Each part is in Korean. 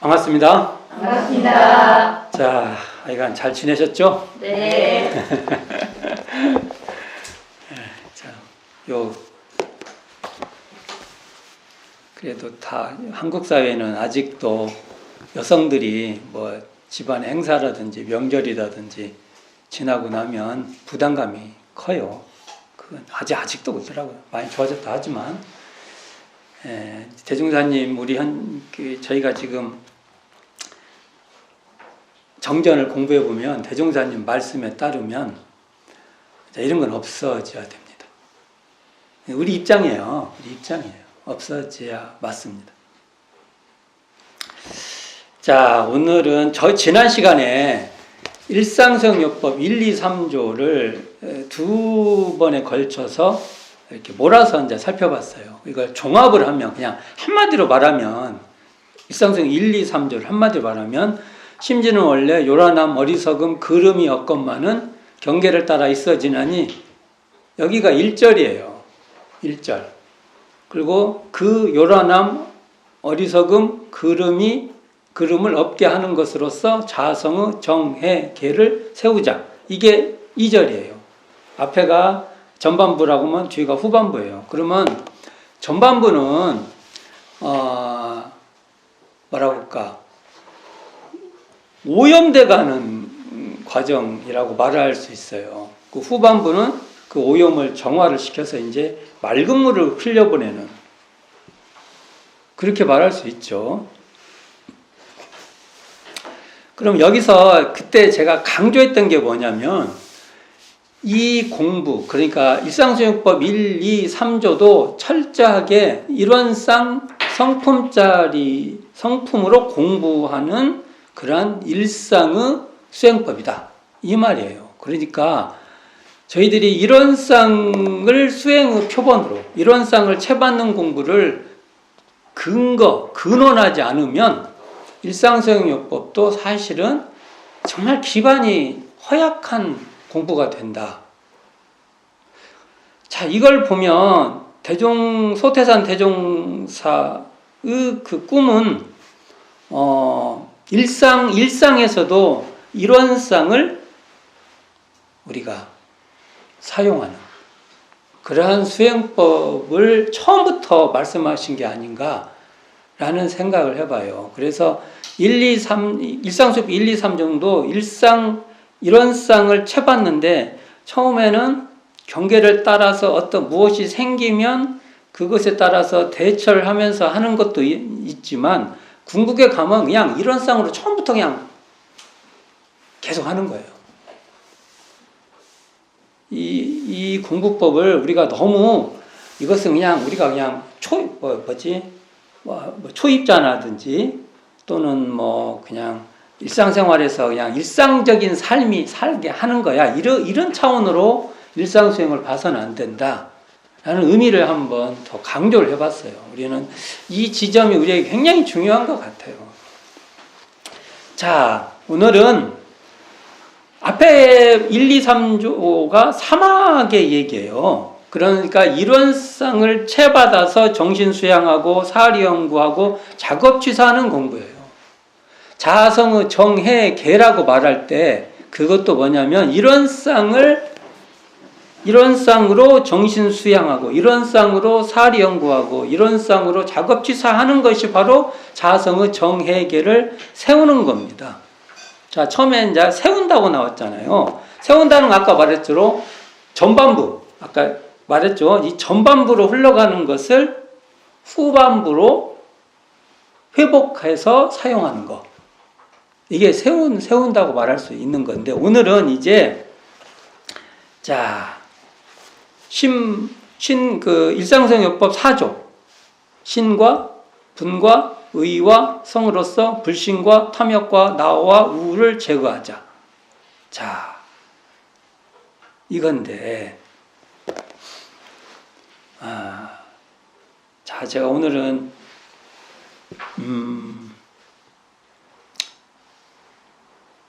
반갑습니다. 반갑습니다. 자, 하여간 잘 지내셨죠? 네. 자, 그래도 다 한국 사회는 아직도 여성들이 뭐 집안의 행사라든지 명절이라든지 지나고 나면 부담감이 커요. 그건 아직도 그렇더라고요. 많이 좋아졌다 하지만 대종사님, 저희가 지금 정전을 공부해 보면 대종사님 말씀에 따르면 이런 건 없어져야 됩니다. 우리 입장이에요. 없어져야 맞습니다. 자, 오늘은 지난 시간에 일상성요법 1, 2, 3조를 두 번에 걸쳐서 이렇게 몰아서 이제 살펴봤어요. 이걸 종합을 하면, 그냥 한마디로 말하면, 일상성 1, 2, 3조를 한마디로 말하면, 심지는 원래 요란함, 어리석음, 그름이 없건만은 경계를 따라 있어지나니, 여기가 1절이에요. 1절. 그리고 그 요란함, 어리석음, 그름을 없게 하는 것으로서 자성의 정해, 계를 세우자. 이게 2절이에요. 앞에가 전반부라고 하면 뒤가 후반부예요. 그러면 전반부는 뭐라고 할까? 오염돼가는 과정이라고 말할 수 있어요. 그 후반부는 그 오염을 정화를 시켜서 이제 맑은 물을 흘려보내는, 그렇게 말할 수 있죠. 그럼 여기서 그때 제가 강조했던 게 뭐냐면, 이 공부, 그러니까 일상수용법 1, 2, 3조도 철저하게 일원상 성품으로 공부하는 그러한 일상의 수행법이다, 이 말이에요. 그러니까 저희들이 일원상을 수행의 표본으로, 일원상을 채받는 공부를 근원하지 않으면 일상수행요법도 사실은 정말 기반이 허약한 공부가 된다. 자, 이걸 보면 소태산 대종사의 그 꿈은 일상에서도 일원상을 우리가 사용하는 그러한 수행법을 처음부터 말씀하신 게 아닌가라는 생각을 해봐요. 그래서 일상수업 1, 2, 3 정도 일원상을 채봤는데, 처음에는 경계를 따라서 무엇이 생기면 그것에 따라서 대처를 하면서 하는 것도 있지만, 궁극에 가면 그냥 일원상으로 처음부터 그냥 계속 하는 거예요. 이 공부법을 우리가 너무, 이것은 그냥 우리가 그냥 초입자라든지 또는 그냥 일상생활에서 그냥 일상적인 삶이 살게 하는 거야, 이런 차원으로 일상수행을 봐서는 안 된다 라는 의미를 한번 더 강조를 해봤어요. 우리는 이 지점이 우리에게 굉장히 중요한 것 같아요. 자, 오늘은 앞에 1, 2, 3조가 사막의 얘기예요. 그러니까 일원상을 채받아서 정신수양하고 사리연구하고 작업취사하는 공부예요. 자성의 정해, 계라고 말할 때 그것도 뭐냐면 일원상으로 정신수양하고 일원상으로 사리연구하고 일원상으로 작업취사하는 것이 바로 자성의 정해, 계를 세우는 겁니다. 자, 처음에 이제 세운다고 나왔잖아요. 세운다는 건 아까 말했죠. 전반부, 아까 말했죠. 이 전반부로 흘러가는 것을 후반부로 회복해서 사용하는 거. 이게 세운다고 말할 수 있는 건데, 오늘은 이제, 자, 일상성요법 4조. 신과 분과 의와 성으로서 불신과 탐욕과 나와 우를 제거하자. 자, 이건데, 자, 제가 오늘은,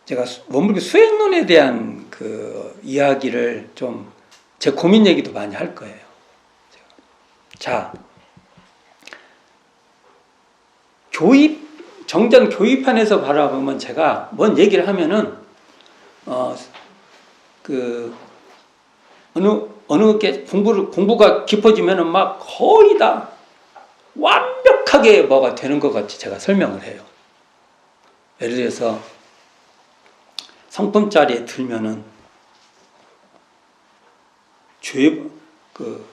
제가 원불교 수행론에 대한 그 이야기를 좀, 제 고민 얘기도 많이 할 거예요. 자, 정전 교육편에서 바라보면 제가 뭔 얘기를 하면은 어느 게 공부가 깊어지면은 막 거의 다 완벽하게 뭐가 되는 것 같이 제가 설명을 해요. 예를 들어서 성품자리에 들면은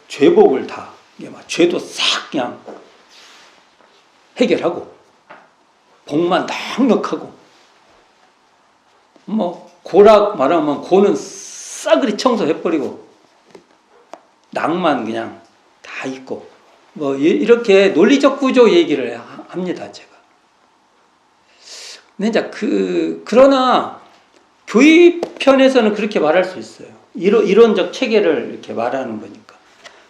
죄복을 다 이게 막 죄도 싹 그냥 해결하고 복만 넉넉하고 뭐 고락 말하면 고는 싸그리 청소해버리고 낭만 그냥 다 있고 뭐 이렇게 논리적 구조 얘기를 합니다 제가. 근데 이제 그러나 교육편에서는 그렇게 말할 수 있어요. 이론적 체계를 이렇게 말하는 거니까.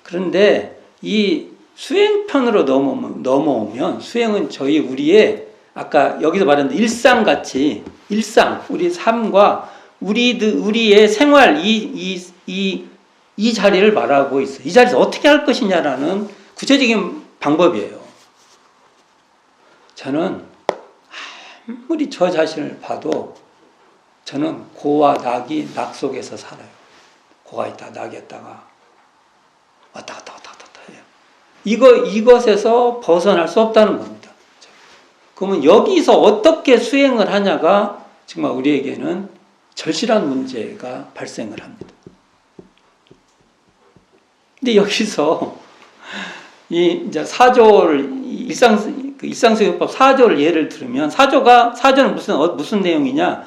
그런데 이 수행편으로 넘어오면 수행은 우리의 아까 여기서 말한 일상같이 우리 삶과 우리의 생활 이 자리를 말하고 있어요. 이 자리에서 어떻게 할 것이냐라는 구체적인 방법이에요. 저는 아무리 저 자신을 봐도 저는 고와 낙 속에서 살아요. 고가 있다 낙이 있다가 왔다 갔다 해요. 이것에서 벗어날 수 없다는 겁니다. 그러면 여기서 어떻게 수행을 하냐가 정말 우리에게는 절실한 문제가 발생을 합니다. 근데 여기서 이제 일상수행법 4조를 예를 들으면 사조는 무슨 내용이냐?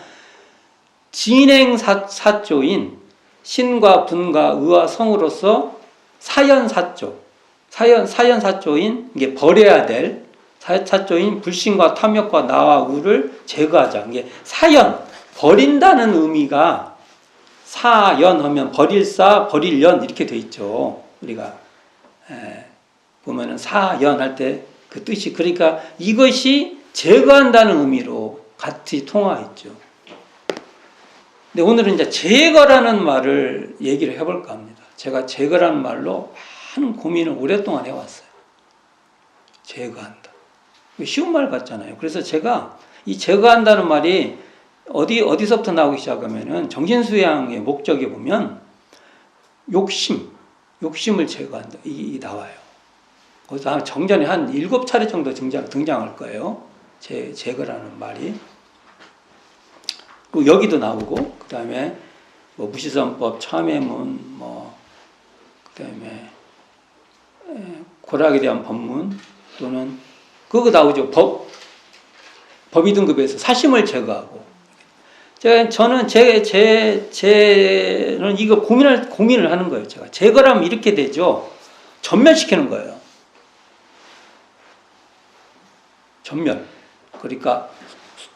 진행 사조인 신과 분과 의와 성으로서 사연사조인 이게 버려야 될 사조인 불신과 탐욕과 나와 우를 제거하자. 이게 버린다는 의미가 사연하면 버릴사, 버릴연 이렇게 돼 있죠. 우리가 보면은 사연할 때 그 뜻이 그러니까 이것이 제거한다는 의미로 같이 통하있죠. 근데 오늘은 이제 제거라는 말을 얘기를 해볼까 합니다. 제가 제거라는 말로 많은 고민을 오랫동안 해왔어요. 제거한다. 쉬운 말 같잖아요. 그래서 제가 이 제거한다는 말이 어디서부터 나오기 시작하면은 정신수양의 목적에 보면 욕심을 제거한다. 이 나와요. 거기서 정전에 한 7차례 정도 등장할 거예요. 제거라는 말이. 그 여기도 나오고, 그 다음에 뭐 무시선법, 참회문, 그 다음에 고락에 대한 법문, 또는 그거 나오죠. 법의 등급에서 사심을 제거하고. 저는 저는 이거 고민을 하는 거예요. 제가 제거라면 이렇게 되죠. 전멸시키는 거예요. 전멸. 그러니까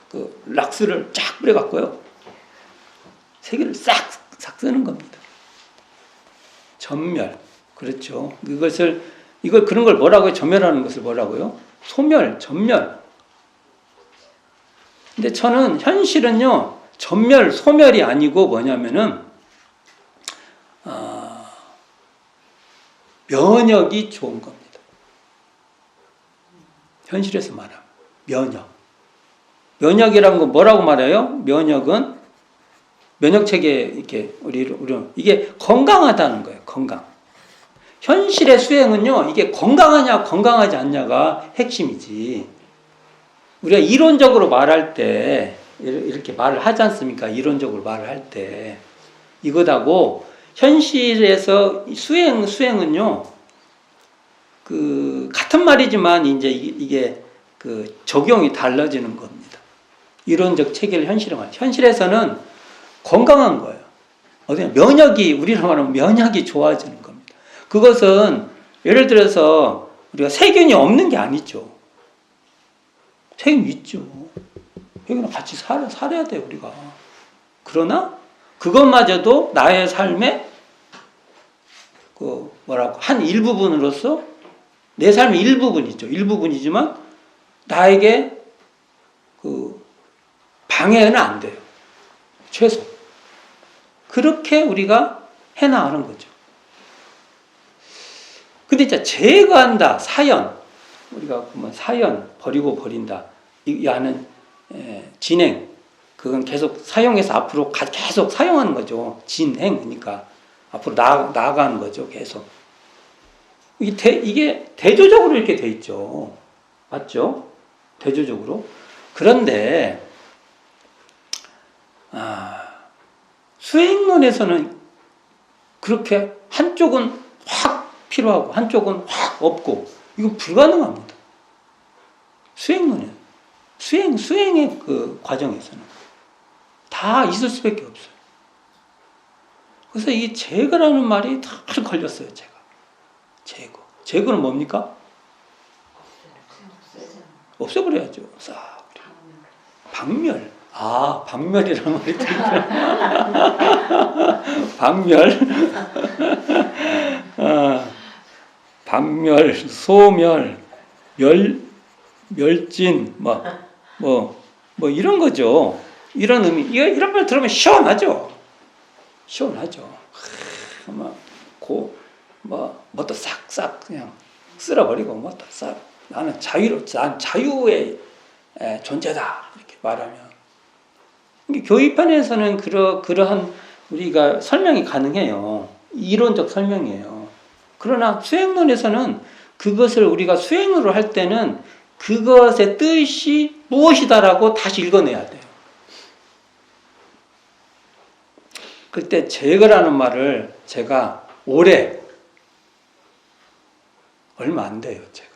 그 락스를 쫙 뿌려갖고요. 세계를 싹 쓰는 겁니다. 전멸. 그렇죠. 그런 걸 뭐라고요? 전멸하는 것을 뭐라고요? 소멸, 전멸. 근데 저는 현실은요, 전멸, 소멸이 아니고 뭐냐면은, 면역이 좋은 겁니다. 현실에서 말하면. 면역이라는 건 뭐라고 말해요? 면역은 면역체계 이렇게 이게 건강하다는 거예요. 건강. 현실의 수행은요, 이게 건강하냐 건강하지 않냐가 핵심이지. 우리가 이론적으로 말할 때 이렇게 말을 하지 않습니까? 이론적으로 말을 할 때 이거다고 현실에서 수행은요, 같은 말이지만 이제 이게 적용이 달라지는 겁니다. 이론적 체계를 현실에서는 건강한 거예요. 우리로 말하면 면역이 좋아지는 겁니다. 그것은 예를 들어서 우리가 세균이 없는 게 아니죠. 세균 있죠. 세균은 같이 살아야 돼요, 우리가. 그러나 그것마저도 나의 삶의 한 일부분으로서 내 삶의 일부분이죠. 일부분이지만 나에게 방해는 안 돼요. 최소. 그렇게 우리가 해나가는 거죠. 근데 이제 제거한다, 사연. 우리가 보면 사연, 버리고 버린다. 이 안은 진행, 그건 계속 사용해서 앞으로 계속 사용하는 거죠. 진행, 그러니까 앞으로 나아가는 거죠. 계속. 이게 대조적으로 이렇게 돼 있죠. 맞죠? 대조적으로. 그런데 수행론에서는 그렇게 한쪽은 확 필요하고 한쪽은 확 없고 이건 불가능합니다. 수행의 그 과정에서는 다 있을 수밖에 없어요. 그래서 이 제거라는 말이 다 걸렸어요. 제거는 뭡니까? 없애버려야죠. 싹. 박멸. 박멸이라는 말이 들리죠. 박멸. 박멸, 소멸, 멸진, 뭐 이런 거죠. 이런 의미. 이런 말 들으면 시원하죠. 뭐또 싹싹 그냥 쓸어버리고 뭐또 싹. 난 자유의 존재다. 이렇게 말하면. 교육편에서는 그러한 우리가 설명이 가능해요. 이론적 설명이에요. 그러나 수행론에서는 그것을 우리가 수행으로 할 때는 그것의 뜻이 무엇이다라고 다시 읽어내야 돼요. 그때 제거라는 말을 제가 올해 얼마 안 돼요. 제가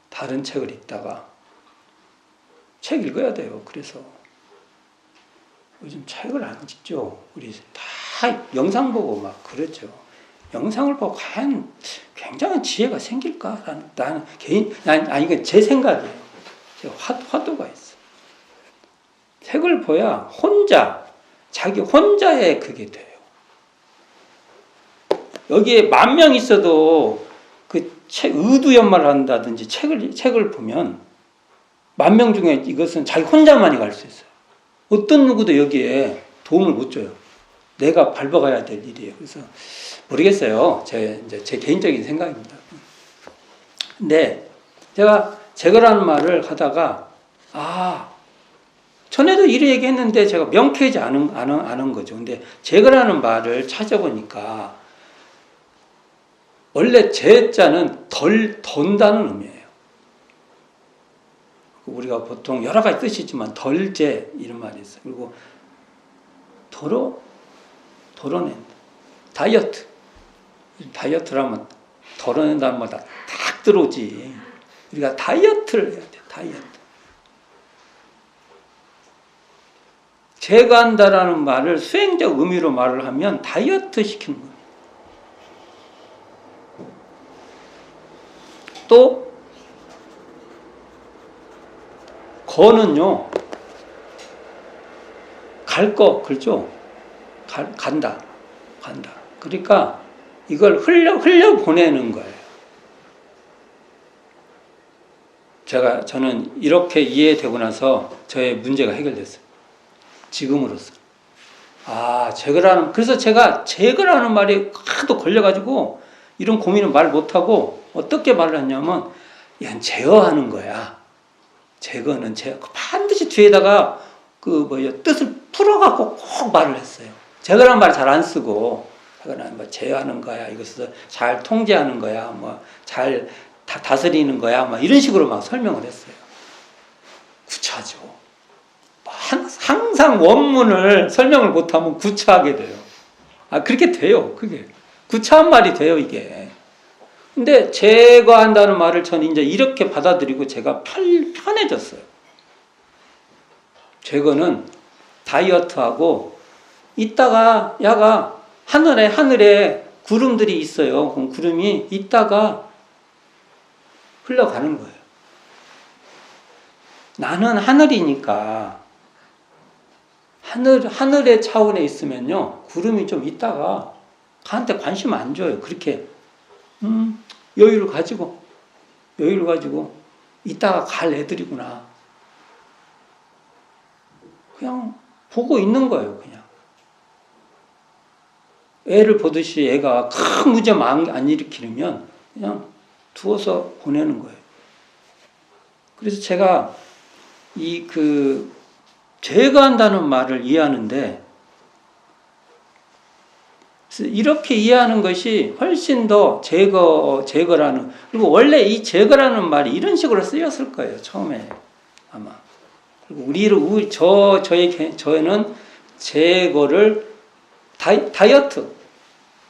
다른 책을 읽다가 책 읽어야 돼요. 그래서 요즘 책을 안 읽죠. 우리 다 영상 보고 막 그러죠. 영상을 보고 과연 굉장한 지혜가 생길까라는 이건 제 생각이에요. 화두가 있어. 책을 봐야 자기 혼자의 그게 돼요. 여기에 10,000명 있어도 그 책 의두연말을 한다든지 책을 보면 10,000명 중에 이것은 자기 혼자만이 갈 수 있어요. 어떤 누구도 여기에 도움을 못 줘요. 내가 밟아가야 될 일이에요. 그래서 모르겠어요. 제 개인적인 생각입니다. 근데 제가 제거라는 말을 하다가 전에도 이래 얘기했는데 제가 명쾌하지 않은 거죠. 근데 제거라는 말을 찾아보니까 원래 제자는 덜 돈다는 의미예요. 우리가 보통 여러 가지 뜻이 있지만 덜제 이런 말이 있어요. 그리고 덜어낸다. 다이어트라면 덜어낸다는 말다 딱 들어오지. 우리가 다이어트를 해야 돼. 다이어트. 제거한다라는 말을 수행적 의미로 말을 하면 다이어트 시키는 거예요. 또 거는요, 그렇죠? 간다. 그러니까 이걸 흘려 보내는 거예요. 저는 이렇게 이해되고 나서 저의 문제가 해결됐어요. 지금으로서. 그래서 제가 제거라는 말이 하도 걸려가지고 이런 고민을 말 못하고 어떻게 말을 했냐면, 이건 제어하는 거야. 제거는 반드시 뒤에다가 뜻을 풀어갖고 꼭 말을 했어요. 제거라는 말 잘 안 쓰고, 제거는 제어하는 거야. 이것을 잘 통제하는 거야. 잘 다스리는 거야. 이런 식으로 막 설명을 했어요. 구차하죠. 항상 원문을 설명을 못하면 구차하게 돼요. 그렇게 돼요. 그게. 구차한 말이 돼요, 이게. 근데 제거한다는 말을 저는 이제 이렇게 받아들이고 제가 편해졌어요. 제거는 다이어트하고 이따가 야가 하늘에 구름들이 있어요. 그럼 구름이 이따가 흘러가는 거예요. 나는 하늘이니까 하늘의 차원에 있으면요. 구름이 좀 있다가 나한테 관심 안 줘요. 그렇게 여유를 가지고 이따가 갈 애들이구나. 그냥 보고 있는 거예요. 그냥 애를 보듯이 애가 큰 문제 안 일으키면 그냥 두어서 보내는 거예요. 그래서 제가 제거한다는 말을 이해하는데, 이렇게 이해하는 것이 훨씬 더 제거라는, 그리고 원래 이 제거라는 말이 이런 식으로 쓰였을 거예요, 처음에 아마. 그리고 저희는 제거를 다이어트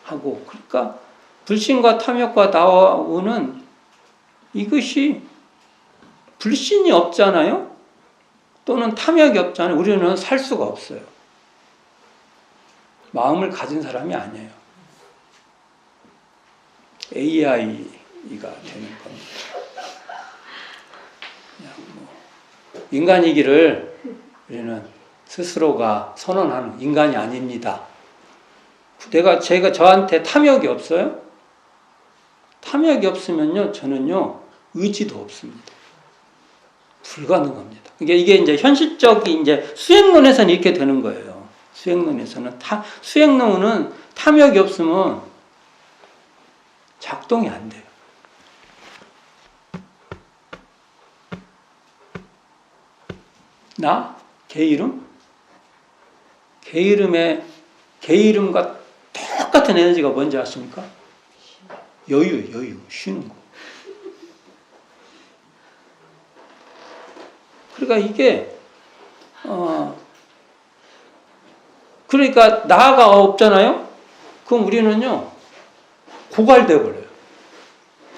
하고, 그러니까 불신과 탐욕과 나오는 이것이, 불신이 없잖아요? 또는 탐욕이 없잖아요. 우리는 살 수가 없어요. 마음을 가진 사람이 아니에요. AI가 되는 겁니다. 그냥 인간이기를 우리는 스스로가 선언하는 인간이 아닙니다. 제가 저한테 탐욕이 없어요? 탐욕이 없으면요, 저는요, 의지도 없습니다. 불가능합니다. 이게 이제 현실적인, 이제 수행론에서는 이렇게 되는 거예요. 수행론에서는 수행론은 탐욕이 없으면 작동이 안 돼요. 게이름? 게이름과 똑같은 에너지가 뭔지 아십니까? 여유, 쉬는 거. 그러니까 이게, 그러니까 나가 없잖아요? 그럼 우리는요, 고갈돼 버려요.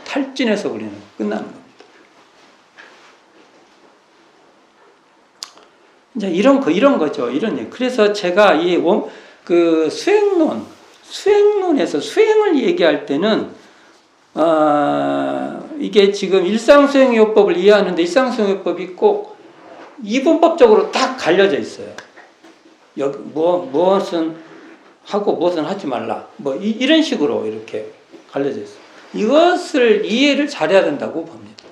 탈진해서 우리는 끝나는 겁니다. 이제 이런 거죠. 그래서 제가 수행론에서 수행을 얘기할 때는, 이게 지금 일상수행요법을 이해하는데, 일상수행요법이 꼭 이분법적으로 딱 갈려져 있어요. 무엇은 하고 무엇은 하지 말라. 이런 식으로 이렇게 갈려져 있어요. 이것을 이해를 잘해야 된다고 봅니다.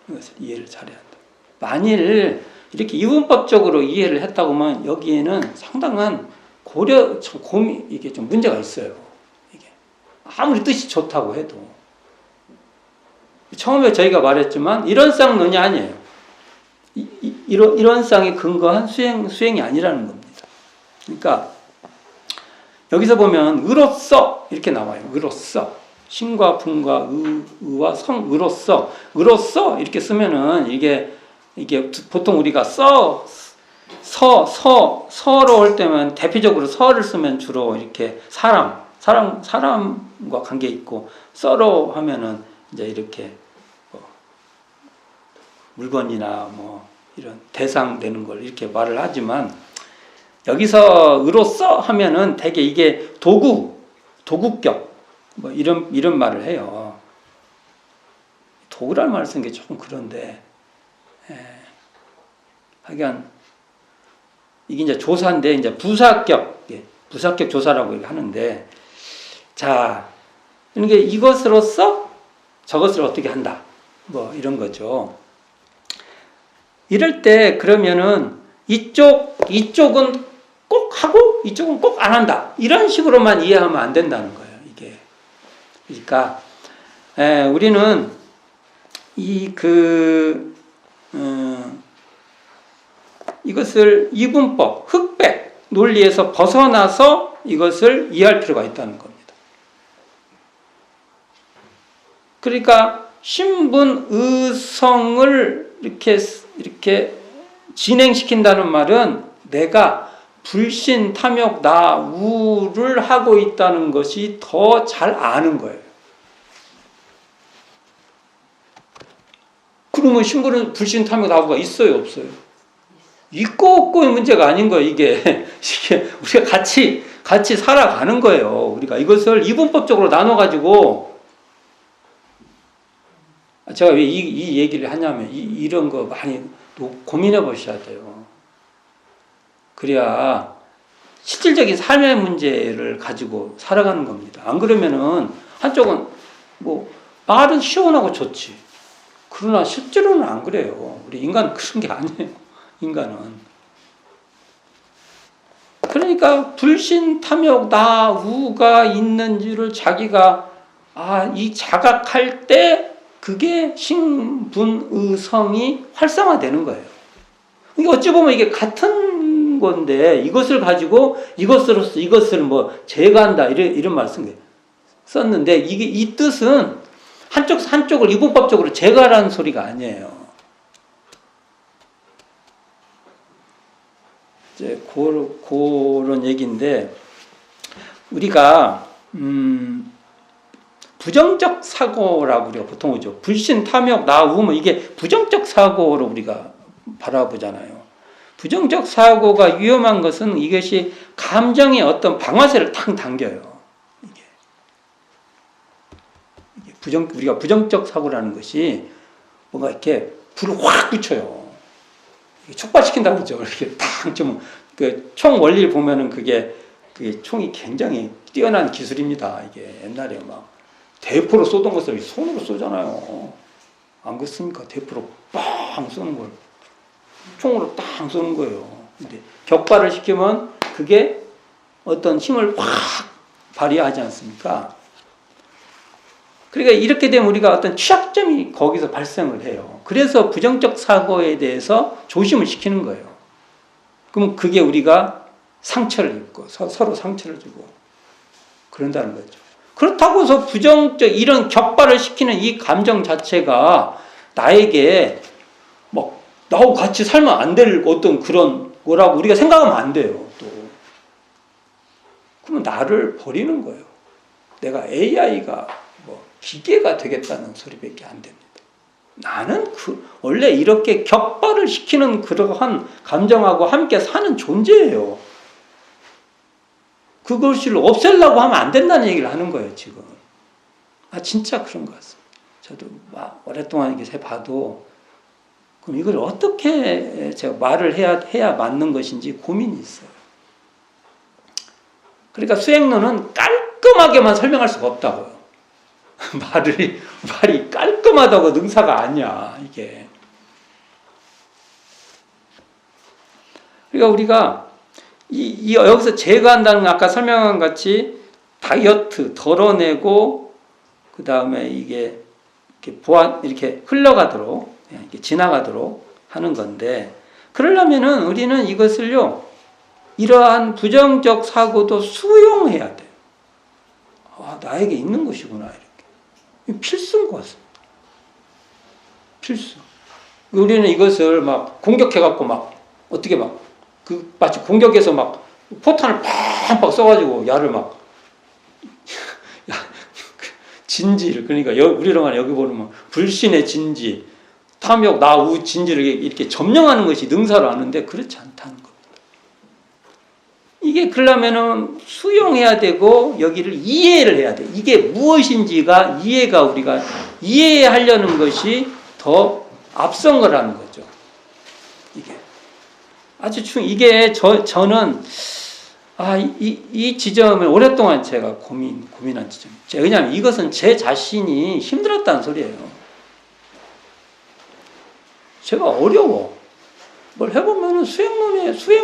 이것을 이해를 잘해야 한다. 만일 이렇게 이분법적으로 이해를 했다고 하면 여기에는 상당한 이게 좀 문제가 있어요. 이게 아무리 뜻이 좋다고 해도. 처음에 저희가 말했지만 이런쌍론이 아니에요. 이런쌍에 근거한 수행이 아니라는 겁니다. 그러니까 여기서 보면 의로써 이렇게 나와요. 의로써. 신과 분과 의와 성, 의로써 이렇게 쓰면은 이게 보통 우리가 서로 할 때면 대표적으로 서를 쓰면 주로 이렇게 사람과 관계 있고, 써로 하면은 이제 이렇게 물건이나 이런 대상 되는 걸 이렇게 말을 하지만, 여기서 의로써 하면은 되게 이게 도구격 이런 말을 해요. 도구라는 말을 쓴 게 조금 그런데, 하여간 이게 이제 조사인데, 이제 부사격 조사라고 하는데, 자, 그러니까 이것으로써 저것을 어떻게 한다, 이런 거죠. 이럴 때 그러면은 이쪽은 꼭 하고 이쪽은 꼭 안 한다, 이런 식으로만 이해하면 안 된다는 거예요. 이게 그러니까 우리는 이것을 이분법, 흑백 논리에서 벗어나서 이것을 이해할 필요가 있다는 겁니다. 그러니까 신분 의성을 이렇게 진행시킨다는 말은 내가 불신, 탐욕, 나, 우를 하고 있다는 것이 더 잘 아는 거예요. 그러면 신분은 불신, 탐욕, 나우가 있어요, 없어요? 있고 없고의 문제가 아닌 거예요. 이게 우리가 같이 살아가는 거예요. 우리가 이것을 이분법적으로 나눠가지고, 제가 왜 이 얘기를 하냐면 이런 거 많이 고민해 보셔야 돼요. 그래야 실질적인 삶의 문제를 가지고 살아가는 겁니다. 안 그러면은 한쪽은 말은 시원하고 좋지, 그러나 실제로는 안 그래요. 우리 인간은 그런 게 아니에요. 인간은. 그러니까 불신, 탐욕, 나, 우가 있는지를 자기가 이 자각할 때 그게 신분의성이 활성화되는 거예요. 이게 어찌 보면 이게 같은 건데 이것을 가지고 이것을 뭐 제거한다 이런 말씀 썼는데 이게 이 뜻은 한쪽을 이분법적으로 제거하라는 소리가 아니에요. 이제 그런 얘기인데 우리가 부정적 사고라고 우리가 보통 하죠. 불신, 탐욕, 나움 이게 부정적 사고로 우리가 바라보잖아요. 부정적 사고가 위험한 것은 이것이 감정의 어떤 방아쇠를 탁 당겨요. 우리가 부정적 사고라는 것이 뭔가 이렇게 불을 확 붙여요. 촉발시킨다고 그러죠. 이렇게 탁 좀 그 총 원리를 보면은 그게 총이 굉장히 뛰어난 기술입니다. 이게 옛날에 막 대포로 쏘던 것을 손으로 쏘잖아요. 안 그렇습니까? 대포로 빵 쏘는 걸 총으로 딱 쏘는 거예요. 근데 격발을 시키면 그게 어떤 힘을 확 발휘하지 않습니까? 그러니까 이렇게 되면 우리가 어떤 취약점이 거기서 발생을 해요. 그래서 부정적 사고에 대해서 조심을 시키는 거예요. 그럼 그게 우리가 상처를 입고 서로 상처를 주고 그런다는 거죠. 그렇다고 해서 부정적 이런 격발을 시키는 이 감정 자체가 나에게 막 나하고 같이 살면 안 될 어떤 그런 거라고 우리가 생각하면 안 돼요. 또 그러면 나를 버리는 거예요. 내가 AI가 기계가 되겠다는 소리밖에 안 됩니다. 나는 원래 이렇게 격발을 시키는 그러한 감정하고 함께 사는 존재예요. 그것을 없애려고 하면 안 된다는 얘기를 하는 거예요, 지금. 진짜 그런 것 같습니다. 저도 오랫동안 이렇게 봐도 그럼 이걸 어떻게 제가 말을 해야 맞는 것인지 고민이 있어요. 그러니까 수행론은 깔끔하게만 설명할 수가 없다고요. 말이 깔끔하다고 능사가 아니야, 이게. 그러니까 우리가 여기서 제거한다는 건 아까 설명한 같이 다이어트, 덜어내고, 그 다음에 이게 이렇게 흘러가도록, 이렇게 지나가도록 하는 건데, 그러려면은 우리는 이것을요, 이러한 부정적 사고도 수용해야 돼요. 나에게 있는 것이구나, 이렇게. 필수인 것 같습니다. 필수. 우리는 이것을 막 공격해갖고 어떻게 마치 공격해서 포탄을 팍팍 써가지고 야를 진지를, 그러니까 우리로 말하면 여기 보면 불신의 진지, 탐욕, 나우 진지를 이렇게 점령하는 것이 능사로 아는데 그렇지 않다는 겁니다. 이게 그러려면은 수용해야 되고 여기를 이해를 해야 돼. 이게 무엇인지가 우리가 이해하려는 것이 더 앞선 거라는 거죠. 이게 이게 저는 이 지점을 오랫동안 제가 고민한 지점. 왜냐하면 이것은 제 자신이 힘들었다는 소리예요. 제가 어려워. 뭘 해보면은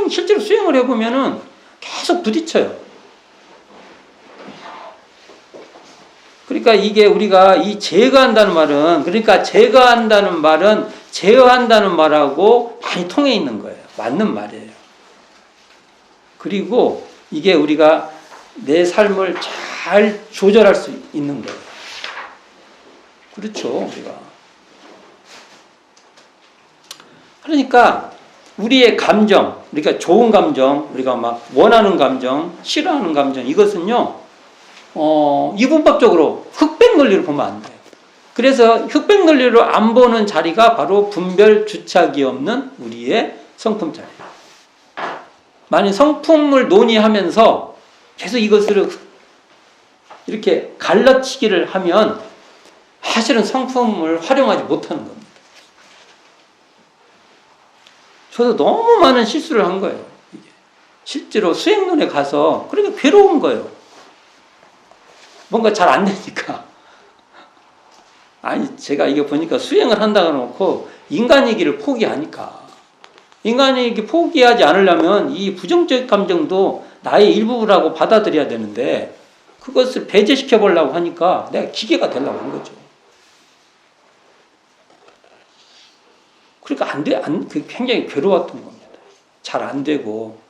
실제로 수행을 해보면은 계속 부딪혀요. 그러니까 이게 우리가 제거한다는 말은 제어한다는 말하고 많이 통해 있는 거예요. 맞는 말이에요. 그리고 이게 우리가 내 삶을 잘 조절할 수 있는 거예요. 그렇죠, 우리가. 그러니까 우리의 감정, 그러니까 좋은 감정, 우리가 원하는 감정, 싫어하는 감정, 이것은요, 이분법적으로 흑백 논리로 보면 안 돼요. 그래서 흑백 논리로 안 보는 자리가 바로 분별 주착이 없는 우리의 성품 자리예요. 만약 성품을 논의하면서 계속 이것을 이렇게 갈라치기를 하면 사실은 성품을 활용하지 못하는 겁니다. 저도 너무 많은 실수를 한 거예요. 이게. 실제로 수행론에 가서 그러니까 괴로운 거예요. 뭔가 잘 안 되니까. 제가 이게 보니까 수행을 한다고 놓고 인간이기를 포기하니까. 인간이기 포기하지 않으려면 이 부정적 감정도 나의 일부라고 받아들여야 되는데 그것을 배제시켜 보려고 하니까 내가 기계가 되려고 한 거죠. 그러니까 굉장히 괴로웠던 겁니다. 잘 안 되고.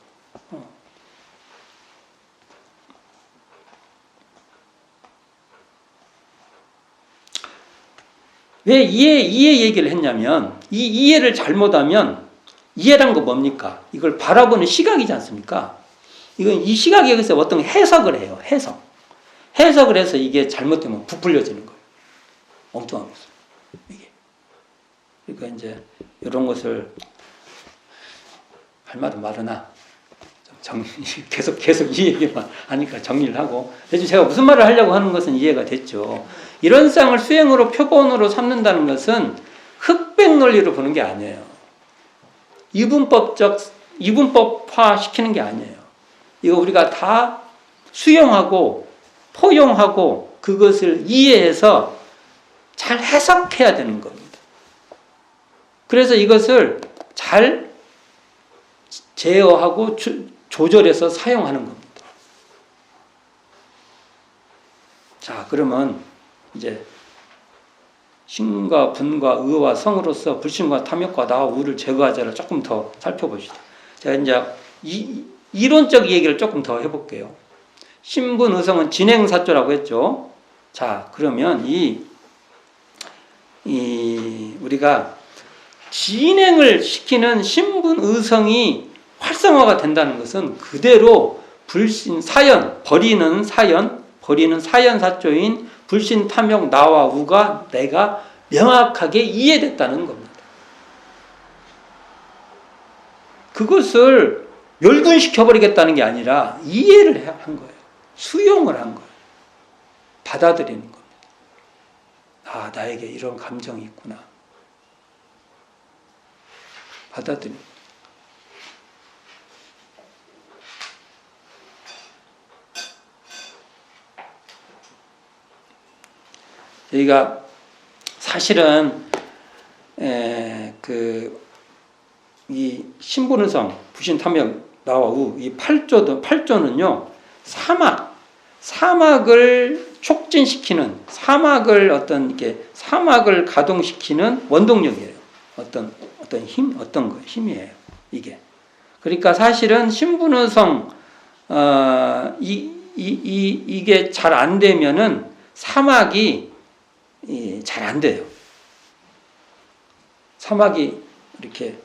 왜 이해 얘기를 했냐면, 이 이해를 잘못하면, 이해란 거 뭡니까? 이걸 바라보는 시각이지 않습니까? 이 시각에 의해서 어떤 해석을 해요. 해석을 해서 이게 잘못되면 부풀려지는 거예요. 엉뚱한 것을. 이게. 그러니까 이제, 이런 것을, 할 말은 많으나, 계속 이 얘기만 하니까 정리를 하고, 대충 제가 무슨 말을 하려고 하는 것은 이해가 됐죠. 이런 쌍을 수행으로 표본으로 삼는다는 것은 흑백 논리로 보는 게 아니에요. 이분법화 시키는 게 아니에요. 이거 우리가 다 수용하고 포용하고 그것을 이해해서 잘 해석해야 되는 겁니다. 그래서 이것을 잘 제어하고 조절해서 사용하는 겁니다. 자, 그러면 이제 신과 분과 의와 성으로서 불신과 탐욕과 나와 우를 제거하자를 조금 더 살펴보시죠. 제가 이제 이론적 얘기를 조금 더 해볼게요. 신분 의성은 진행사조라고 했죠. 자, 그러면 우리가 진행을 시키는 신분 의성이 활성화가 된다는 것은 그대로 불신 사연 버리는 사연사조인 불신 탐욕 나와 우가 내가 명확하게 이해됐다는 겁니다. 그것을 멸균시켜버리겠다는 게 아니라 이해를 한 거예요. 수용을 한 거예요. 받아들이는 겁니다. 아, 나에게 이런 감정이 있구나. 받아들이는 거예요. 저희가 사실은 이 신분의성, 부신탐욕, 나와 우, 이 8조는요 사막을 촉진시키는 사막을 가동시키는 원동력이에요. 어떤 힘이에요. 이게. 그러니까 사실은 신분의성 이게 잘 안 되면은 사막이 잘 안 돼요. 사막이 이렇게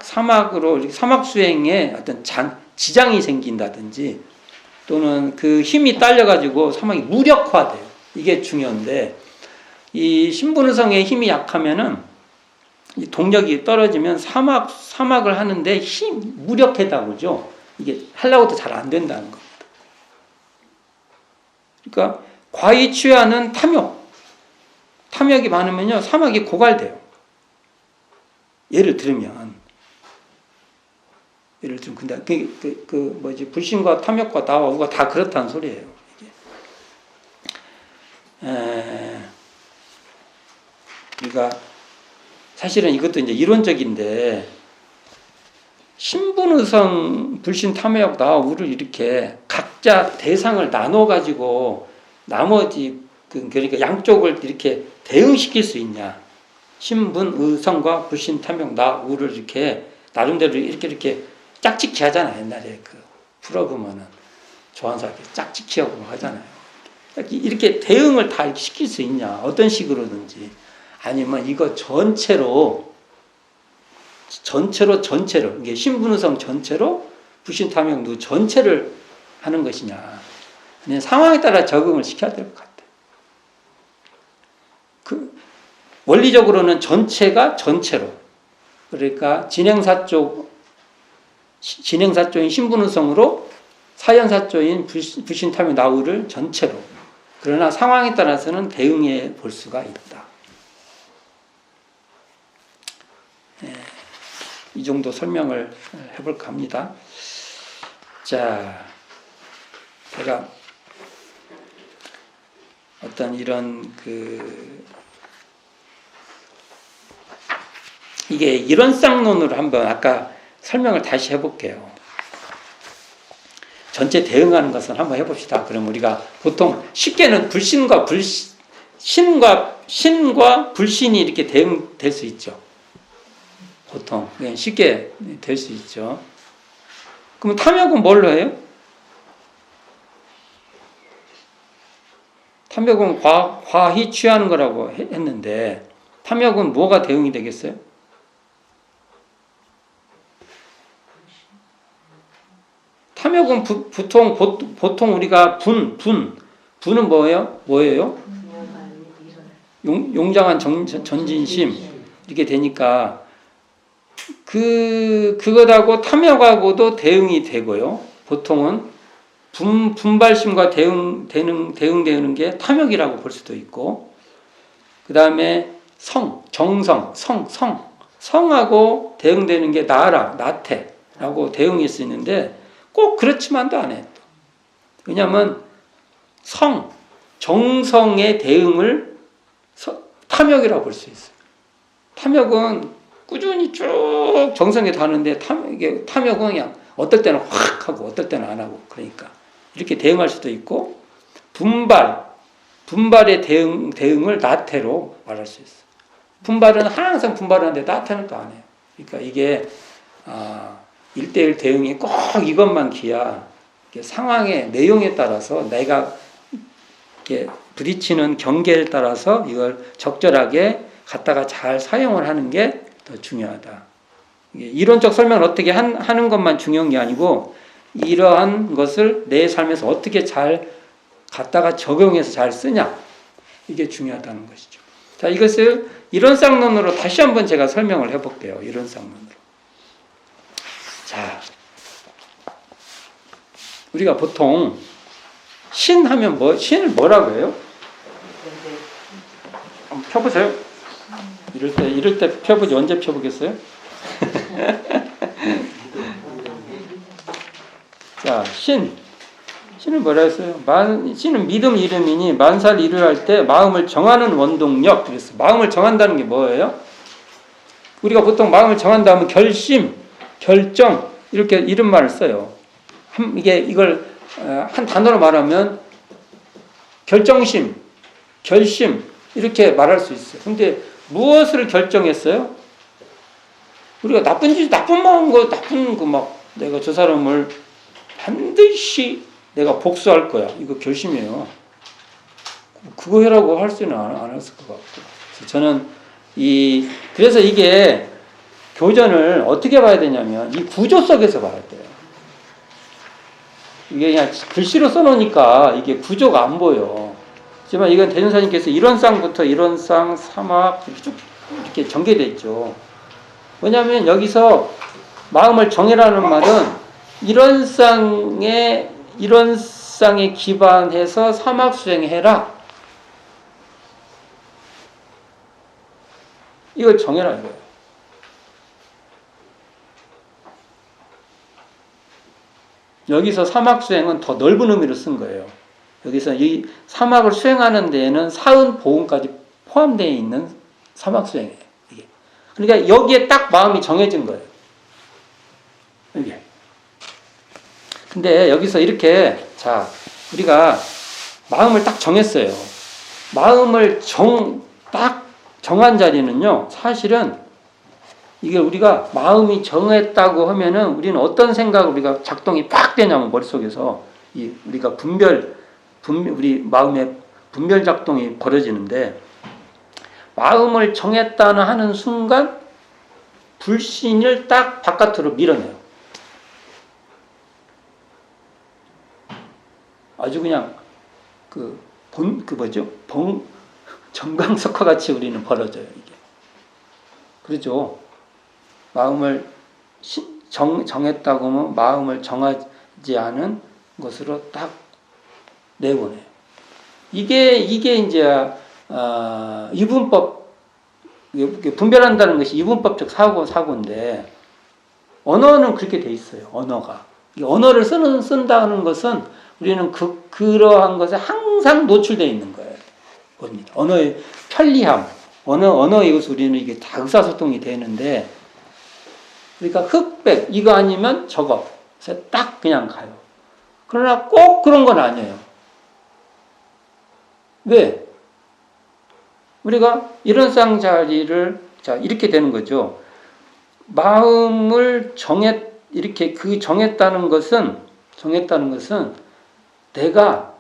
사막으로 사막 수행에 어떤 지장이 생긴다든지 또는 그 힘이 딸려가지고 사막이 무력화돼요. 이게 중요한데 이 신분의성의 힘이 약하면은 이 동력이 떨어지면 사막을 하는데 무력하다고 그러죠. 이게 하려고 해도 잘 안 된다는 겁니다. 그러니까 과히 취하는 탐욕이 많으면요 사막이 고갈돼요. 예를 들면 근데 불신과 탐욕과 나와 우가 다 그렇다는 소리예요. 우리가 사실은 이것도 이제 이론적인데 신분의성, 불신, 탐욕, 나와 우를 이렇게 각자 대상을 나눠 가지고 나머지 그러니까 양쪽을 이렇게 대응시킬 수 있냐? 신분, 의성과 불신, 탐욕, 나, 우를 이렇게 나름대로 이렇게 짝짓기 하잖아요. 옛날에 그 풀어보면은 조한사 짝짓기하고 하잖아요. 이렇게 대응을 다 시킬 수 있냐? 어떤 식으로든지 아니면 이거 전체로 이게 신분의성 전체로 불신, 탐욕, 누 전체를 하는 것이냐? 그냥 상황에 따라 적응을 시켜야 될 것 같아요. 원리적으로는 전체가 전체로 그러니까 진행사조인 신분의성으로 사연사조인 불신, 탐욕, 나우를 전체로 그러나 상황에 따라서는 대응해 볼 수가 있다. 이 정도 설명을 해볼까 합니다. 자, 제가 어떤 이런 이게 이론쌍론으로 한번 아까 설명을 다시 해볼게요. 전체 대응하는 것을 한번 해봅시다. 그럼 우리가 보통 쉽게는 신과 불신이 이렇게 대응될 수 있죠. 보통 그냥 쉽게 될 수 있죠. 그럼 탐욕은 뭘로 해요? 탐욕은 과히 취하는 거라고 했는데 탐욕은 뭐가 대응이 되겠어요? 탐욕은 보통 우리가 분은 뭐예요? 용장한 전진심 이렇게 되니까 그것하고 탐욕하고도 대응이 되고요. 보통은 분발심과 대응되는 게 탐욕이라고 볼 수도 있고, 그 다음에 성하고 대응되는 게 나태라고 대응일 수 있는데 꼭 그렇지만도 않아요. 왜냐하면 정성의 대응을 탐욕이라고 볼 수 있어요. 탐욕은 꾸준히 쭉 정성에 다는데 탐욕은 그냥 어떨 때는 확 하고 어떨 때는 안 하고 그러니까 이렇게 대응할 수도 있고 분발의 대응을 나태로 말할 수 있어요. 분발은 항상 분발하는데 나태는 또 안 해요. 그러니까 이게 1대1 대응이 꼭 이것만 기야 상황의 내용에 따라서 내가 부딪히는 경계에 따라서 이걸 적절하게 갖다가 잘 사용을 하는 게 더 중요하다. 이론적 설명을 어떻게 하는 것만 중요한 게 아니고 이러한 것을 내 삶에서 어떻게 잘 갖다가 적용해서 잘 쓰냐 이게 중요하다는 것이죠. 자, 이것을 이론상론으로 다시 한번 제가 설명을 해볼게요. 이론상론으로. 자, 우리가 보통 신하면 신을 뭐라고 해요? 한번 펴보세요. 이럴 때 펴보지 언제 펴보겠어요? 자, 신은 뭐라 했어요? 신은 믿음 이름이니 만살 이루할 때 마음을 정하는 원동력. 그랬어. 마음을 정한다는 게 뭐예요? 우리가 보통 마음을 정한다 하면 결심, 결정 이렇게 이런 말을 써요. 이걸 한 단어로 말하면 결정심, 결심 이렇게 말할 수 있어요. 근데 무엇을 결정했어요? 우리가 나쁜 거 막 내가 저 사람을 반드시 내가 복수할 거야. 이거 결심이에요. 그거 해라고 할 수는 안 했을 것 같고. 그래서 저는 그래서 이게 교전을 어떻게 봐야 되냐면 이 구조 속에서 봐야 돼요. 이게 그냥 글씨로 써놓으니까 이게 구조가 안 보여. 하지만 이건 대전사님께서 이론상부터 이론상, 사막 이렇게 쭉 이렇게 전개되어 있죠. 왜냐하면 여기서 마음을 정해라는 말은 이론상에 기반해서 사막 수행해라. 이걸 정해라 이거예요. 여기서 사막 수행은 더 넓은 의미로 쓴 거예요. 여기서 이 사막을 수행하는 데에는 사은 보험까지 포함되어 있는 사막 수행이에요. 이게. 그러니까 여기에 딱 마음이 정해진 거예요. 이게. 근데 여기서 이렇게 우리가 마음을 딱 정했어요. 마음을 딱 정한 자리는요. 사실은 이게 우리가 마음이 정했다고 하면은 우리는 어떤 생각을 우리가 작동이 팍 되냐면 머릿속에서 우리가 우리 마음의 분별 작동이 벌어지는데 마음을 정했다는 하는 순간 불신을 딱 바깥으로 밀어내요. 아주 그냥 정광석화 같이 우리는 벌어져요, 이게. 그렇죠. 마음을 정했다고 하면 마음을 정하지 않은 것으로 딱 내보내요. 이게 이제 이분법 분별한다는 것이 이분법적 사고인데 언어는 그렇게 돼 있어요. 언어가 언어를 쓴다는 것은 우리는 그러한 것에 항상 노출되어 있는 거예요. 봅니다. 언어의 편리함, 언어의 것을 우리는 이게 다 의사소통이 되는데, 그러니까 흑백 이거 아니면 저거, 그래서 딱 그냥 가요. 그러나 꼭 그런 건 아니에요. 왜? 우리가 이론상 자리를 이렇게 되는 거죠. 마음을 이렇게 정했다는 것은 내가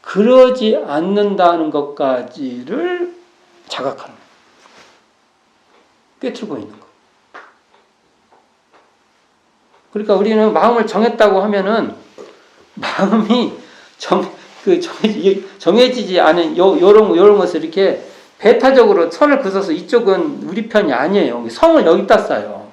그러지 않는다는 것까지를 자각하는 거예요. 꿰뚫고 있는 거. 그러니까 우리는 마음을 정했다고 하면은 마음이 정해지지 않은 요런 것을 이렇게 배타적으로 선을 그어서 이쪽은 우리 편이 아니에요. 성을 여기다 쌓아요.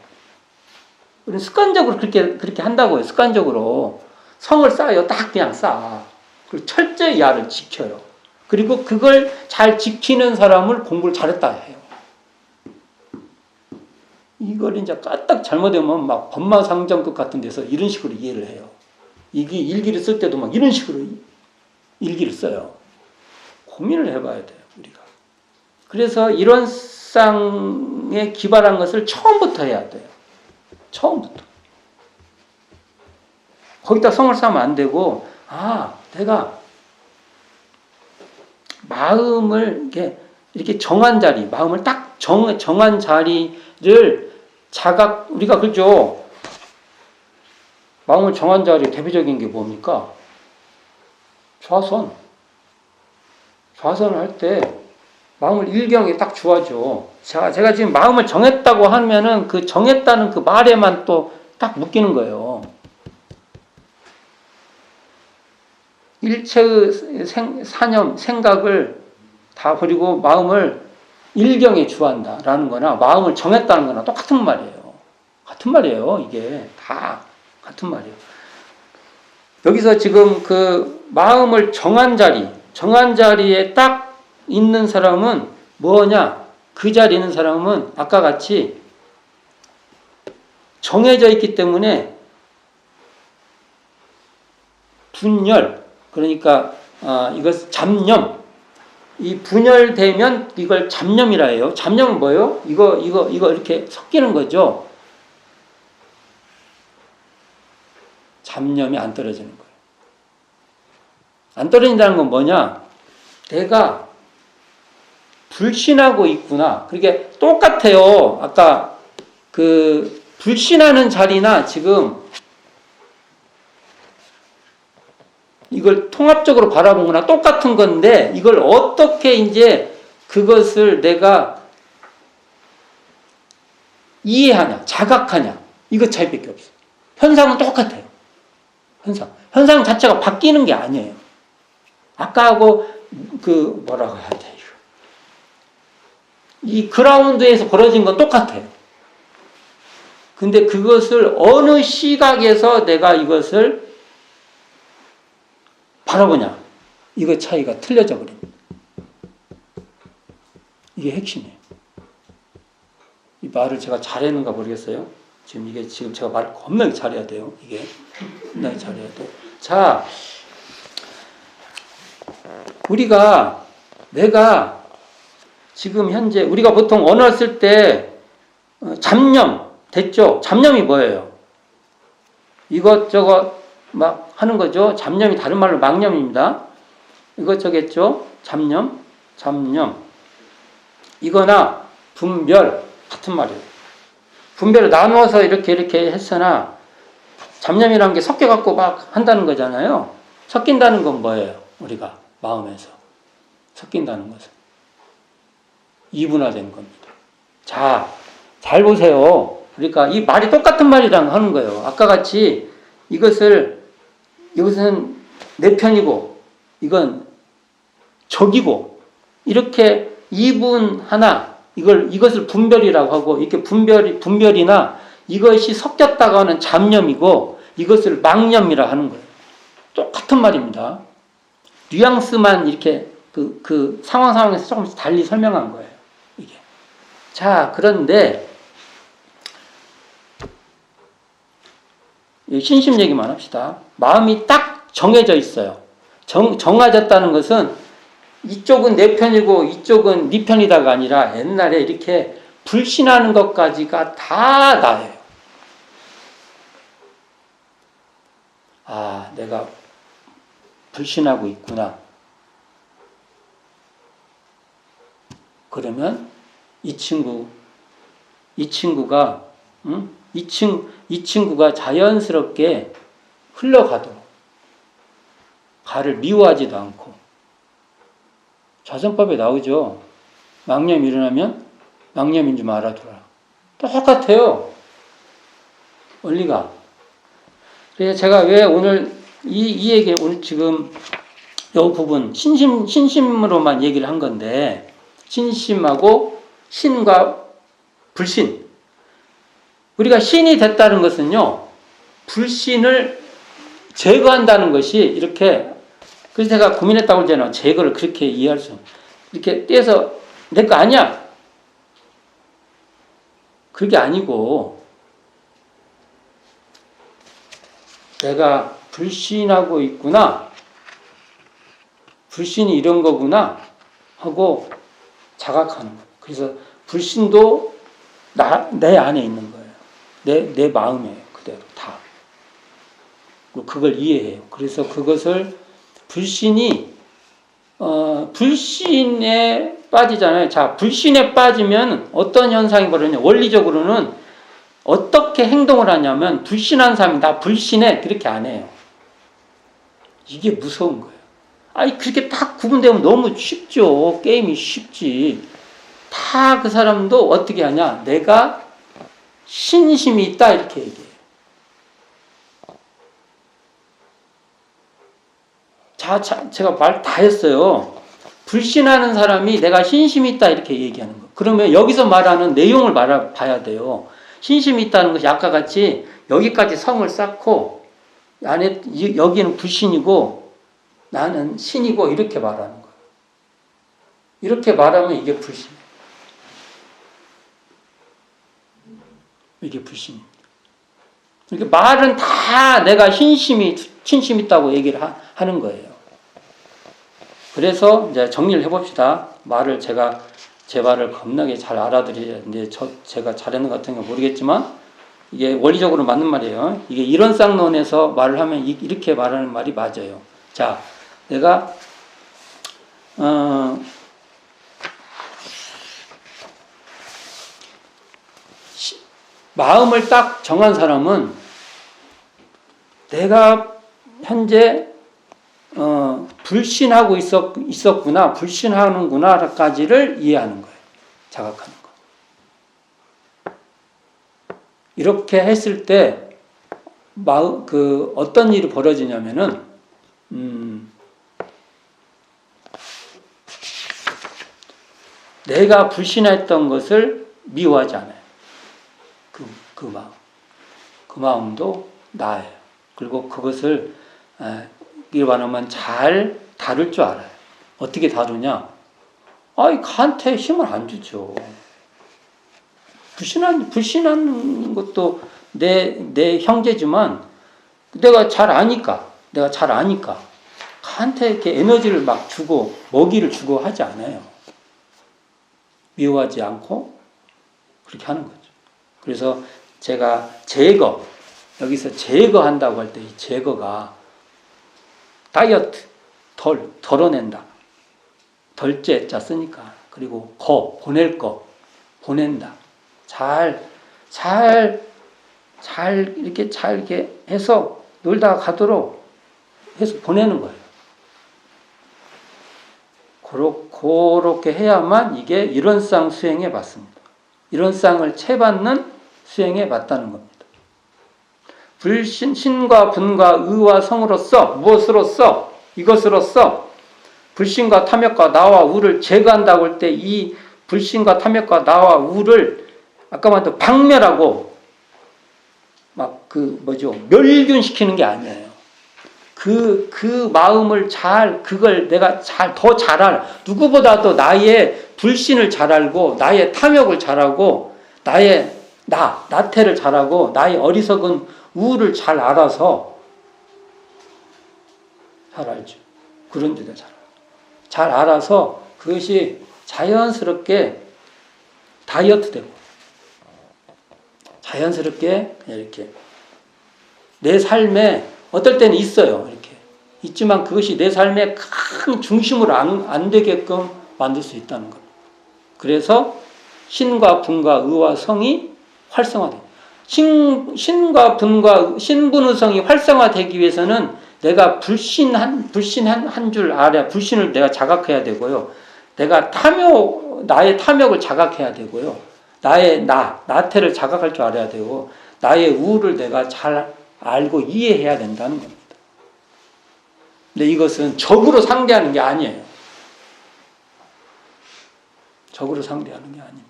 우리는 습관적으로 그렇게 한다고요. 습관적으로 성을 쌓아요. 딱 그냥 쌓아. 그리고 철저히 야를 지켜요. 그리고 그걸 잘 지키는 사람을 공부를 잘했다 해요. 이걸 이제 까딱 잘못하면 막 법마상정급 같은 데서 이런 식으로 이해를 해요. 이게 일기를 쓸 때도 막 이런 식으로 일기를 써요. 고민을 해봐야 돼요, 우리가. 그래서 이런 쌍에 기발한 것을 처음부터 해야 돼요. 처음부터. 거기다 성을 쌓으면 안 되고, 내가 마음을 이렇게 정한 자리, 마음을 딱 정한 자리를 우리가 그죠? 마음을 정한 자리 대표적인 게 뭡니까? 좌선을 할 때 마음을 일경에 딱 주어줘. 제가 지금 마음을 정했다고 하면은 그 정했다는 그 말에만 또 딱 묶이는 거예요. 일체의 생각을 다 버리고 마음을 일경에 주한다라는 거나 마음을 정했다는 거나 똑같은 말이에요. 같은 말이에요. 이게 다 같은 말이에요. 여기서 지금 그 마음을 정한 자리에 딱 있는 사람은 뭐냐? 그 자리에 있는 사람은 아까 같이 정해져 있기 때문에 분열, 그러니까 이것 잡념, 이 분열되면 이걸 잡념이라 해요. 잡념은 뭐예요? 이거 이렇게 섞이는 거죠. 잡념이 안 떨어지는 거예요. 안 떨어진다는 건 뭐냐? 내가 불신하고 있구나. 그게 똑같아요. 아까 그 불신하는 자리나 지금 이걸 통합적으로 바라본 거나 똑같은 건데 이걸 어떻게 이제 그것을 내가 이해하냐, 자각하냐. 이것 차이밖에 없어요. 현상은 똑같아요. 현상 자체가 바뀌는 게 아니에요. 아까하고 뭐라고 해야 돼요? 이 그라운드에서 벌어진 건 똑같아요. 근데 그것을 어느 시각에서 내가 이것을 바라보냐. 이거 차이가 틀려져 버립니다. 이게 핵심이에요. 이 말을 제가 잘했는가 모르겠어요. 지금 제가 말을 겁나게 잘해야 돼요. 이게 겁나게 잘해야 돼요. 자, 내가 지금 현재 우리가 보통 언어를 쓸 때 잡념 됐죠? 잡념이 뭐예요? 이것저것 막 하는 거죠. 잡념이 다른 말로 망념입니다. 이것저겠죠? 잡념. 이거나 분별 같은 말이에요. 분별을 나누어서 이렇게 했으나 잡념이라는 게 섞여갖고 막 한다는 거잖아요. 섞인다는 건 뭐예요? 우리가 마음에서 섞인다는 것은 이분화된 겁니다. 자, 잘 보세요. 그러니까 이 말이 똑같은 말이랑 하는 거예요. 아까 같이 이것은 내 편이고 이건 적이고 이렇게 이분 하나 이것을 분별이라고 하고 이렇게 분별이나 이것이 섞였다가 하는 잡념이고 이것을 망념이라 하는 거예요. 똑같은 말입니다. 뉘앙스만 이렇게 그 상황에서 조금씩 달리 설명한 거예요. 이게. 자, 그런데 신심 얘기만 합시다. 마음이 딱 정해져 있어요. 정해졌다는 것은 이쪽은 내 편이고 이쪽은 네 편이다가 아니라 옛날에 이렇게 불신하는 것까지가 다 나예요. 내가 불신하고 있구나. 그러면 이 친구가 응? 이 친구가 자연스럽게 흘러가도록 가를 미워하지도 않고 자선법에 나오죠. 망념이 일어나면 망념인 줄 알아두라. 똑같아요. 원리가. 그래서 제가 왜 오늘 이 얘기 오늘 지금 이 부분 신심으로만 얘기를 한 건데 신심하고 신과 불신. 우리가 신이 됐다는 것은요. 불신을 제거한다는 것이 이렇게 그래서 제가 고민했다고 하잖아요. 제거를 그렇게 이해할 수 이렇게 떼서 내 거 아니야. 그게 아니고 내가 불신하고 있구나. 불신이 이런 거구나 하고 자각하는 거예요. 그래서 불신도 내 안에 있는 거예요. 내 마음에 그대로 다. 그걸 이해해요. 그래서 그것을 불신이 불신에 빠지잖아요. 자, 불신에 빠지면 어떤 현상이 벌어지냐? 원리적으로는 어떻게 행동을 하냐면 불신한 사람이 나 불신해 그렇게 안 해요. 이게 무서운 거예요. 아니 그렇게 딱 구분되면 너무 쉽죠. 게임이 쉽지. 다 그 사람도 어떻게 하냐? 내가 신심이 있다 이렇게 얘기해요. 자, 제가 말 다 했어요. 불신하는 사람이 내가 신심이 있다 이렇게 얘기하는 거. 그러면 여기서 말하는 내용을 봐야 돼요. 신심이 있다는 것이 아까 같이 여기까지 성을 쌓고 안에 여기는 불신이고 나는 신이고 이렇게 말하는 거예요. 이렇게 말하면 이게 불신이에요. 이게 불신입니다. 이렇게 말은 다 내가 신심 있다고 얘기를 하는 거예요. 그래서 이제 정리를 해봅시다. 제 말을 겁나게 잘 알아들이는데 제가 잘하는 것 같은 건 모르겠지만 이게 원리적으로 맞는 말이에요. 이게 이론쌍론에서 말을 하면 이렇게 말하는 말이 맞아요. 자, 내가 마음을 딱 정한 사람은 내가 현재 불신하고 있었구나, 불신하는구나까지를 이해하는 거예요. 자각하는 거. 이렇게 했을 때 어떤 일이 벌어지냐면은 내가 불신했던 것을 미워하지 않아요. 그 마음도 나예요. 그리고 그것을 말하면 잘 다룰 줄 알아요. 어떻게 다루냐? 간테 힘을 안 주죠. 불신하는 것도 내 형제지만 내가 잘 아니까 간테 이렇게 에너지를 막 주고 먹이를 주고 하지 않아요. 미워하지 않고 그렇게 하는 거죠. 그래서 제가 여기서 제거한다고 할 때 이 제거가 다이어트, 덜어낸다. 덜째자 쓰니까. 그리고 보낸다. 이렇게 해서 놀다가 가도록 해서 보내는 거예요. 그렇게 해야만 이게 이론상 수행에 맞습니다. 이론상을 채받는 수행에 맞다는 겁니다. 신과 분과 의와 성으로서 무엇으로서 이것으로서 불신과 탐욕과 나와 우를 제거한다고 할 때 이 불신과 탐욕과 나와 우를 아까 말했던 박멸하고 멸균시키는 게 아니에요. 그 마음을 그걸 내가 더 잘 알아. 누구보다도 나의 불신을 잘 알고 나의 탐욕을 잘 알고 나의 나태를 잘 알고 나의 어리석은 우를 잘 알아서 잘 알죠. 그런 데도 잘 알아서 그것이 자연스럽게 다이어트 되고 자연스럽게 그냥 이렇게 내 삶에 어떨 때는 있어요. 이렇게 있지만 그것이 내 삶의 큰 중심으로 안 되게끔 만들 수 있다는 겁니다. 그래서 신과 분과 의와 성이 활성화돼요. 신과 분과 신분의성이 활성화되기 위해서는 내가 불신 한 줄 알아야, 불신을 내가 자각해야 되고요. 내가 나의 탐욕을 자각해야 되고요. 나의 나태를 자각할 줄 알아야 되고, 나의 우를 내가 잘 알고 이해해야 된다는 겁니다. 근데 이것은 적으로 상대하는 게 아니에요. 적으로 상대하는 게 아닙니다.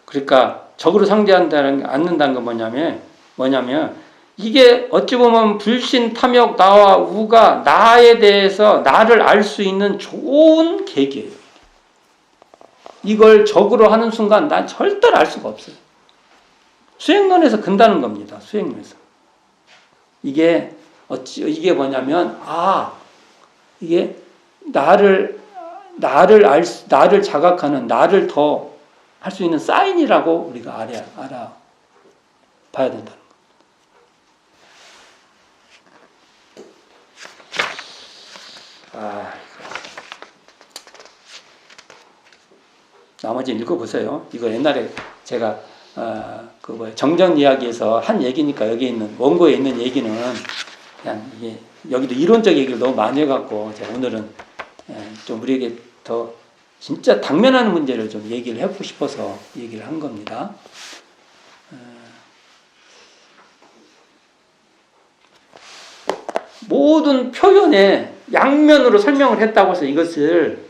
그러니까 적으로 않는다는 건 뭐냐면 이게 어찌 보면 불신, 탐욕, 나와 우가 나에 대해서 나를 알 수 있는 좋은 계기예요. 이걸 적으로 하는 순간 난 절대로 알 수가 없어요. 수행론에서 근다는 겁니다. 수행론에서. 이게 뭐냐면 이게 나를 자각하는, 나를 더 할 수 있는 사인이라고 우리가 알아봐야 된다는 겁니다. 나머지 읽어보세요. 이거 옛날에 제가 정전 이야기에서 한 얘기니까 여기 있는 원고에 있는 얘기는 그냥 이게 여기도 이론적 얘기를 너무 많이 해갖고 제가 오늘은 좀 우리에게 더 진짜 당면하는 문제를 좀 얘기를 해보고 싶어서 얘기를 한 겁니다. 모든 표현에 양면으로 설명을 했다고 해서 이것을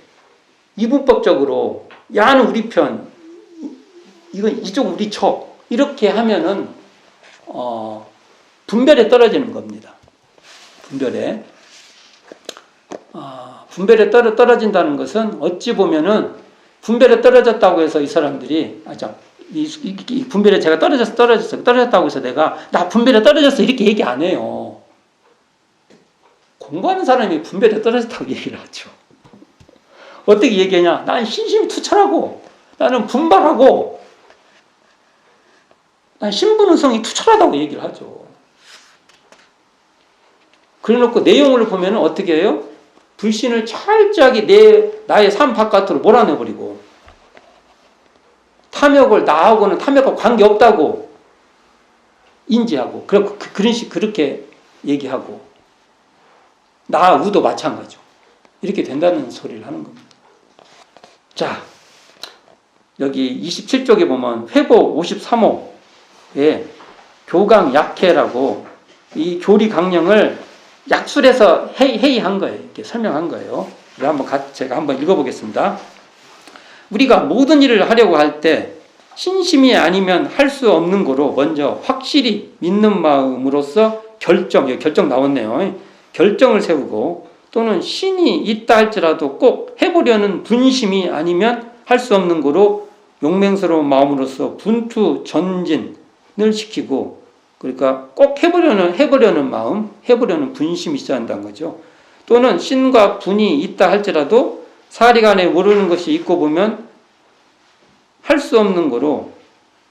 이분법적으로 야는 우리 편, 이쪽 우리 척 이렇게 하면은 분별에 떨어지는 겁니다. 분별에 떨어진다는 것은 어찌 보면은 분별에 떨어졌다고 해서 이 사람들이 이 분별에 제가 떨어졌다고 해서 내가 나 분별에 떨어졌어 이렇게 얘기 안 해요. 공부하는 사람이 분별에 떨어졌다고 얘기를 하죠. 어떻게 얘기하냐? 난 신심이 투철하고 나는 분발하고 난 신분의성이 투철하다고 얘기를 하죠. 그래놓고 내용을 보면 어떻게 해요? 불신을 철저하게 나의 삶 바깥으로 몰아내버리고 탐욕을 나하고는 탐욕과 관계없다고 인지하고 그렇게 얘기하고 나 우도 마찬가지죠. 이렇게 된다는 소리를 하는 겁니다. 자, 여기 27쪽에 보면 회보 53호에 교강 약해라고 이 교리 강령을 약술해서 회의한 거예요. 이렇게 설명한 거예요. 제가 한번 읽어보겠습니다. 우리가 모든 일을 하려고 할 때 신심이 아니면 할 수 없는 거로 먼저 확실히 믿는 마음으로써 결정 나왔네요. 결정을 세우고 또는 신이 있다 할지라도 꼭 해보려는 분심이 아니면 할 수 없는 거로 용맹스러운 마음으로써 분투 전진을 시키고, 그러니까 꼭 해보려는 마음, 해보려는 분심이 있어야 한다는 거죠. 또는 신과 분이 있다 할지라도 사리간에 모르는 것이 있고 보면 할 수 없는 거로,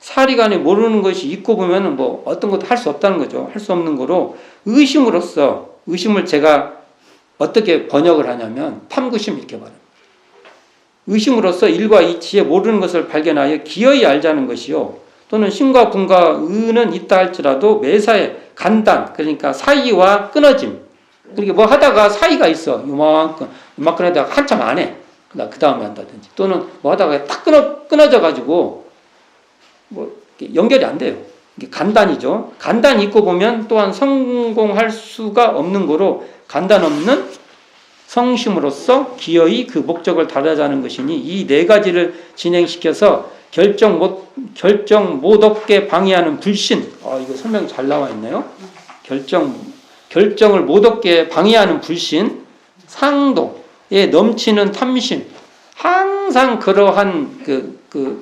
사리간에 모르는 것이 있고 보면 뭐 어떤 것도 할 수 없다는 거죠. 할 수 없는 거로 의심을 제가 어떻게 번역을 하냐면 탐구심 이렇게 말합니다. 의심으로써 일과 이치에 모르는 것을 발견하여 기어이 알자는 것이요. 또는 신과 분과 의는 있다 할지라도 매사에 간단, 그러니까 사이와 끊어짐. 그러니까 뭐 하다가 사이가 있어. 이만큼 하다가 한참 안 해. 그 다음에 한다든지. 또는 뭐 하다가 딱 끊어져가지고 뭐 연결이 안 돼요. 이게 간단이죠. 간단히 있고 보면 또한 성공할 수가 없는 거로 간단 없는 성심으로써 기어이 그 목적을 달아자는 것이니 이 네 가지를 진행시켜서 결정 못 얻게 방해하는 불신. 이거 설명이 잘 나와 있네요. 결정을 못 얻게 방해하는 불신, 상도에 넘치는 탐심. 항상 그러한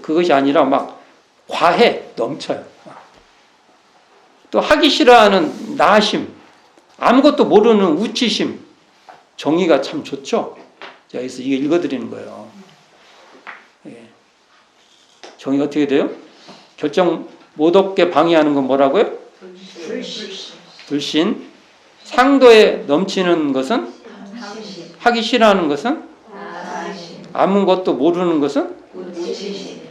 그것이 아니라 막 과해 넘쳐요. 또 하기 싫어하는 나심, 아무것도 모르는 우치심. 정의가 참 좋죠. 제가 여기서 이거 읽어드리는 거예요. 정의가 어떻게 돼요? 결정 못 얻게 방해하는 건 뭐라고요? 불신. 상도에 넘치는 것은? 하기 싫어하는 것은? 아무것도 모르는 것은 우치심.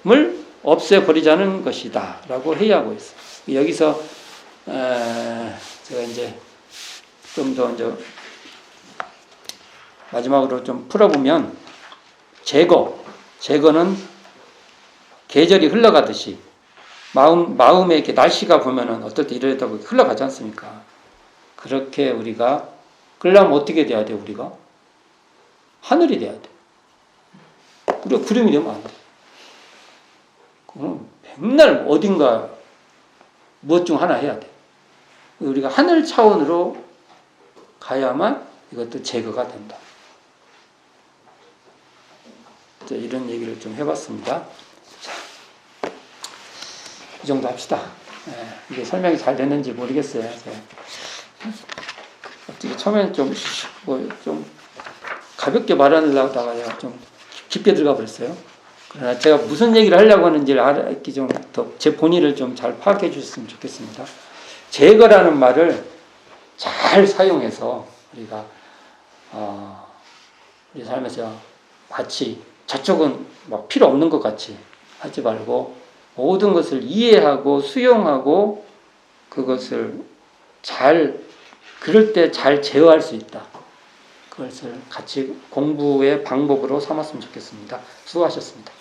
을 없애버리자는 것이다 라고 회의하고 있어요. 여기서 제가 이제 좀 더 이제 마지막으로 좀 풀어보면 제거는 계절이 흘러가듯이 마음에 이렇게 날씨가 보면은 어떨 때 이러다 보니 흘러가지 않습니까? 그렇게 우리가 그러려면 어떻게 돼야 돼? 우리가 하늘이 돼야 돼. 우리가 구름이 되면 안 돼. 그럼 맨날 어딘가 무엇 중 하나 해야 돼. 우리가 하늘 차원으로 가야만 이것도 제거가 된다. 자, 이런 얘기를 좀 해봤습니다. 자, 이 정도 합시다. 이게 설명이 잘 됐는지 모르겠어요. 어떻게 처음에는 좀 가볍게 말하려다가 좀 깊게 들어가 버렸어요. 그러나 제가 무슨 얘기를 하려고 하는지를 알기 좀 더 제 본의를 좀 잘 파악해 주셨으면 좋겠습니다. 제거라는 말을 잘 사용해서 우리가 우리 삶에서 마치 저쪽은 막 필요 없는 것 같이 하지 말고 모든 것을 이해하고 수용하고 그것을 그럴 때 잘 제어할 수 있다. 그것을 같이 공부의 방법으로 삼았으면 좋겠습니다. 수고하셨습니다.